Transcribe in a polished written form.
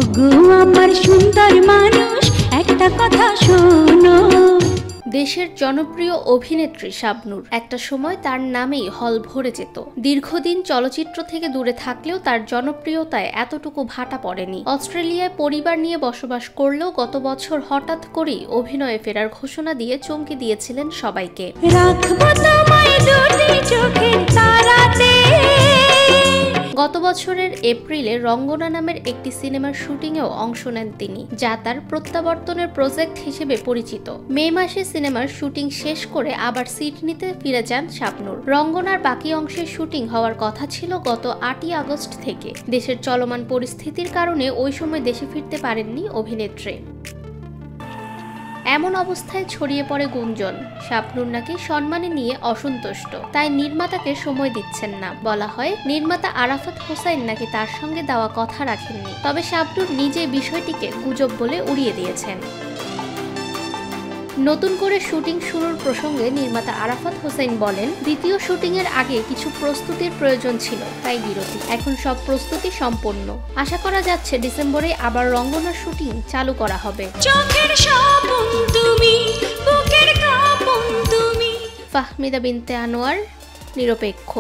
ওগো আমার সুন্দর মানুষ, একটা কথা শোনো। দেশের জনপ্রিয় অভিনেত্রী শাবনূর, একটা সময় তার নামেই হল ভরে যেত। দীর্ঘদিন চলচ্চিত্র থেকে দূরে থাকলেও তার জনপ্রিয়তায় এতটুকু ভাটা পড়েনি। অস্ট্রেলিয়ায় পরিবার নিয়ে বসবাস করলেও গত বছর হঠাৎ করেই অভিনয়ে ফেরার ঘোষণা দিয়ে চমকে দিয়েছিলেন সবাইকে। রাখবো তোমায় দুটি চোখের তারাতে। গত বছরের এপ্রিলে রঙ্গনা নামের একটি সিনেমার শুটিংয়েও অংশ নেন তিনি, যা তার প্রত্যাবর্তনের প্রজেক্ট হিসেবে পরিচিত। মে মাসে সিনেমার শুটিং শেষ করে আবার সিডনিতে ফিরে যান শাবনূর। রঙ্গনার বাকি অংশের শুটিং হওয়ার কথা ছিল গত 8ই আগস্ট থেকে। দেশের চলমান পরিস্থিতির কারণে ওই সময় দেশে ফিরতে পারেননি অভিনেত্রী। এমন অবস্থায় ছড়িয়ে পড়ে গুঞ্জন, শাবনূর নাকি সম্মানে নিয়ে অসন্তুষ্ট, তাই নির্মাতাকে সময় দিচ্ছেন না। বলা হয় নির্মাতা আরাফাত হোসাইন নাকি তার সঙ্গে দেওয়া কথা রাখেননি। তবে শাবনূর নিজে বিষয়টিকে গুজব বলে উড়িয়ে দিয়েছেন। নতুন করে শুটিং শুরুর প্রসঙ্গে নির্মাতা আরাফাত হোসাইন বলেন, দ্বিতীয় শুটিংয়ের আগে কিছু প্রস্তুতির প্রয়োজন ছিল, তাই বিরতি। এখন সব প্রস্তুতি সম্পন্ন। আশা করা যাচ্ছে ডিসেম্বরে আবার রঙ্গনার শুটিং চালু করা হবে। চোখের স্বপন তুমি, বুকের কাঁপন তুমি। ফাহমিদা বিনতে আনোয়ার, নিরপেক্ষ।